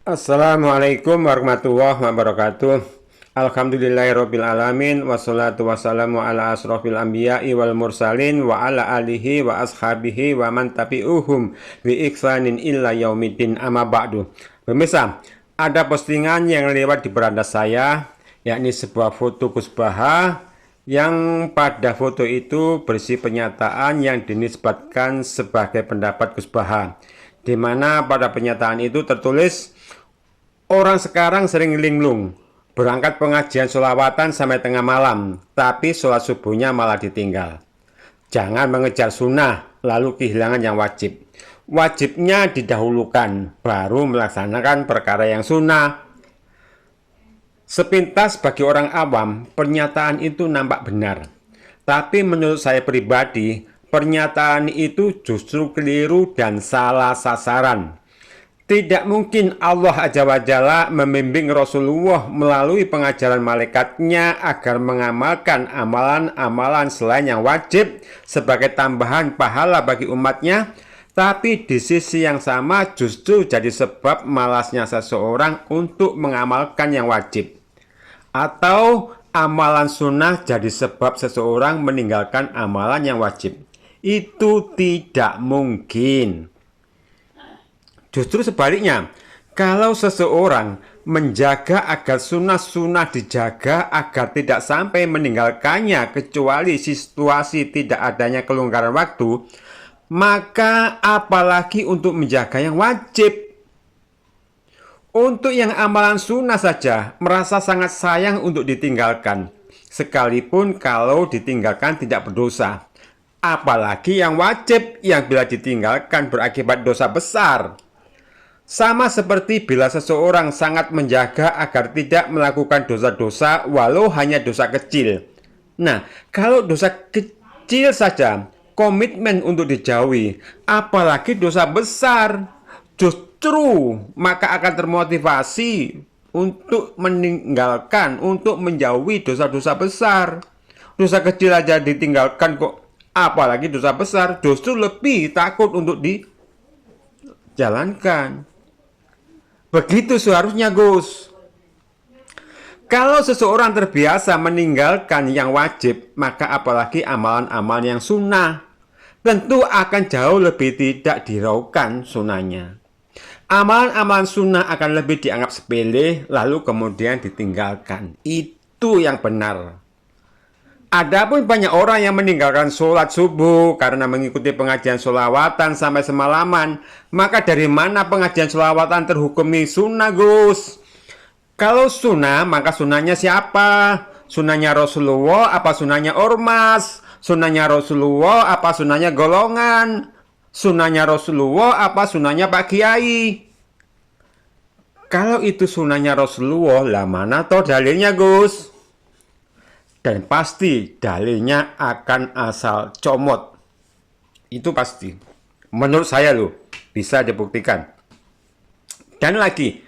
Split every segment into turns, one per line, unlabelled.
Assalamualaikum warahmatullahi wabarakatuh. Alhamdulillahirabbil alamin wassalatu wassalamu ala asrofil anbiya'i wal mursalin wa ala alihi wa ashabihi wa man tabi'uhum bi ihsanin illa yaumiddin amma ba'du. Pemirsa, ada postingan yang lewat di beranda saya, yakni sebuah foto Gus Baha yang pada foto itu berisi pernyataan yang dinisbatkan sebagai pendapat Gus Baha, di mana pada pernyataan itu tertulis, orang sekarang sering linglung, berangkat pengajian sholawatan sampai tengah malam, tapi sholat subuhnya malah ditinggal. Jangan mengejar sunnah, lalu kehilangan yang wajib. Wajibnya didahulukan, baru melaksanakan perkara yang sunnah. Sepintas bagi orang awam, pernyataan itu nampak benar. Tapi menurut saya pribadi, pernyataan itu justru keliru dan salah sasaran. Tidak mungkin Allah Azza wa Jalla membimbing Rasulullah melalui pengajaran malaikatnya agar mengamalkan amalan-amalan selain yang wajib sebagai tambahan pahala bagi umatnya, tapi di sisi yang sama justru jadi sebab malasnya seseorang untuk mengamalkan yang wajib. Atau amalan sunnah jadi sebab seseorang meninggalkan amalan yang wajib. Itu tidak mungkin. Justru sebaliknya, kalau seseorang menjaga agar sunnah-sunnah dijaga agar tidak sampai meninggalkannya kecuali situasi tidak adanya kelonggaran waktu, maka apalagi untuk menjaga yang wajib. Untuk yang amalan sunnah saja merasa sangat sayang untuk ditinggalkan, sekalipun kalau ditinggalkan tidak berdosa. Apalagi yang wajib yang bila ditinggalkan berakibat dosa besar. Sama seperti bila seseorang sangat menjaga agar tidak melakukan dosa-dosa walau hanya dosa kecil. Nah, kalau dosa kecil saja komitmen untuk dijauhi, apalagi dosa besar, justru maka akan termotivasi untuk meninggalkan, untuk menjauhi dosa-dosa besar. Dosa kecil aja ditinggalkan kok, apalagi dosa besar, justru lebih takut untuk dijalankan. Begitu seharusnya, Gus. Kalau seseorang terbiasa meninggalkan yang wajib, maka apalagi amalan-amalan yang sunnah, tentu akan jauh lebih tidak diraukan sunnahnya. Amalan-amalan sunnah akan lebih dianggap sepele, lalu kemudian ditinggalkan. Itu yang benar. Adapun banyak orang yang meninggalkan sholat subuh karena mengikuti pengajian sholawatan sampai semalaman, maka dari mana pengajian sholawatan terhukumi sunnah, Gus? Kalau sunnah, maka sunnahnya siapa? Sunnahnya Rasulullah apa sunnahnya ormas? Sunnahnya Rasulullah apa sunnahnya golongan? Sunnahnya Rasulullah apa sunnahnya Pak Kiai? Kalau itu sunnahnya Rasulullah, lah mana toh dalilnya, Gus? Dan pasti dalilnya akan asal comot. Itu pasti. Menurut saya loh, bisa dibuktikan. Dan lagi,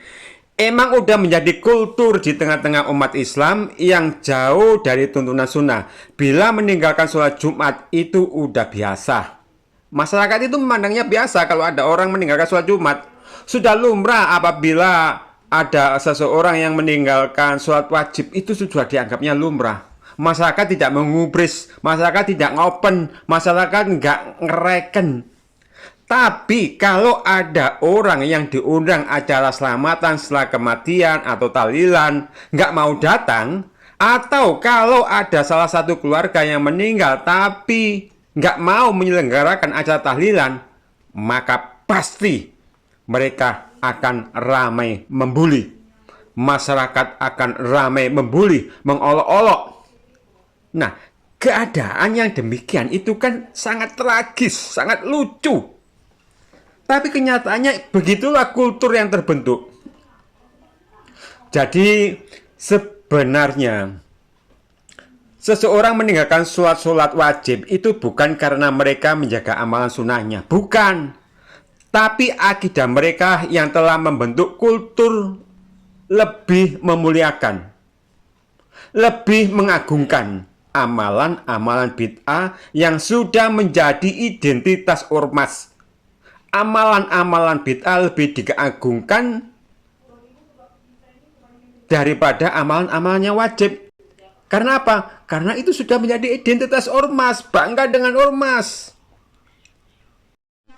emang udah menjadi kultur di tengah-tengah umat Islam yang jauh dari tuntunan sunnah. Bila meninggalkan sholat Jumat itu udah biasa. Masyarakat itu memandangnya biasa kalau ada orang meninggalkan sholat Jumat. Sudah lumrah apabila ada seseorang yang meninggalkan sholat wajib, itu sudah dianggapnya lumrah. Masyarakat tidak mengubris, masyarakat tidak ngopen, masyarakat nggak ngereken. Tapi kalau ada orang yang diundang acara selamatan setelah kematian atau tahlilan nggak mau datang, atau kalau ada salah satu keluarga yang meninggal tapi nggak mau menyelenggarakan acara tahlilan, maka pasti mereka akan ramai membuli. Masyarakat akan ramai membuli, mengolok-olok. Nah, keadaan yang demikian itu kan sangat tragis, sangat lucu. Tapi kenyataannya begitulah kultur yang terbentuk. Jadi sebenarnya seseorang meninggalkan sholat wajib itu bukan karena mereka menjaga amalan sunnahnya. Bukan. Tapi akidah mereka yang telah membentuk kultur lebih memuliakan, lebih mengagungkan amalan-amalan bid'ah yang sudah menjadi identitas ormas. Amalan-amalan bid'ah lebih diagungkan daripada amalan-amalan yang wajib. Karena apa? Karena itu sudah menjadi identitas ormas, bangga dengan ormas.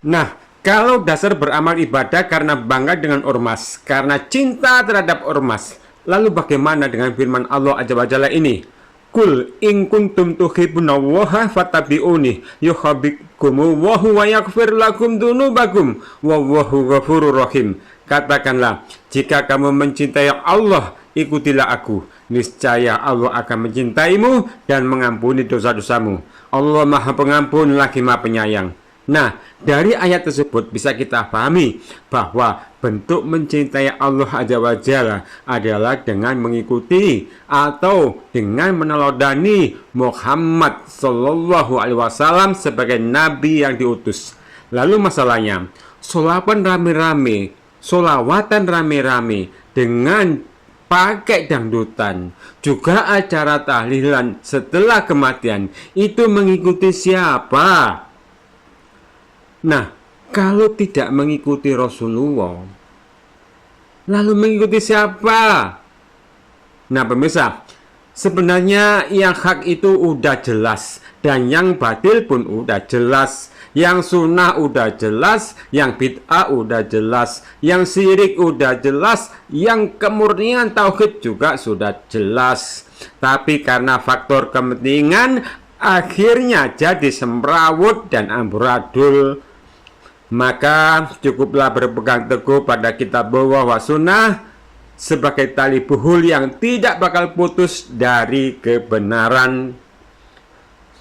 Nah, kalau dasar beramal ibadah karena bangga dengan ormas, karena cinta terhadap ormas, lalu bagaimana dengan firman Allah Azza wa Jalla ini? Kul in kuntum tuhibbunallaha fattabi'uni yuhibbukumullahu wa yaghfir lakum dzunubakum wallahu ghafurur rahim. Katakanlah, jika kamu mencintai Allah, ikutilah aku. Niscaya Allah akan mencintaimu dan mengampuni dosa-dosamu. Allah Maha Pengampun lagi Maha Penyayang. Nah, dari ayat tersebut bisa kita pahami bahwa bentuk mencintai Allah Azza wa Jalla adalah dengan mengikuti atau dengan meneladani Muhammad Sallallahu Alaihi Wasallam sebagai nabi yang diutus. Lalu masalahnya, solawatan rame-rame dengan pakai dangdutan, juga acara tahlilan setelah kematian, itu mengikuti siapa? Nah, kalau tidak mengikuti Rasulullah, lalu mengikuti siapa? Nah, pemirsa, sebenarnya yang hak itu udah jelas, dan yang batil pun udah jelas. Yang sunnah udah jelas, yang bid'ah udah jelas, yang syirik udah jelas, yang kemurnian tauhid juga sudah jelas. Tapi karena faktor kepentingan, akhirnya jadi semrawut dan amburadul. Maka cukuplah berpegang teguh pada kitab Allah wa sunnah sebagai tali buhul yang tidak bakal putus dari kebenaran.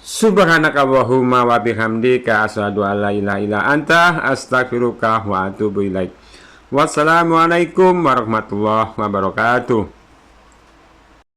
Subhanakallahumma wa bihamdika asyhadu an la ilaha illa anta astaghfiruka wa atubu ilaik. Wassalamualaikum warahmatullahi wabarakatuh.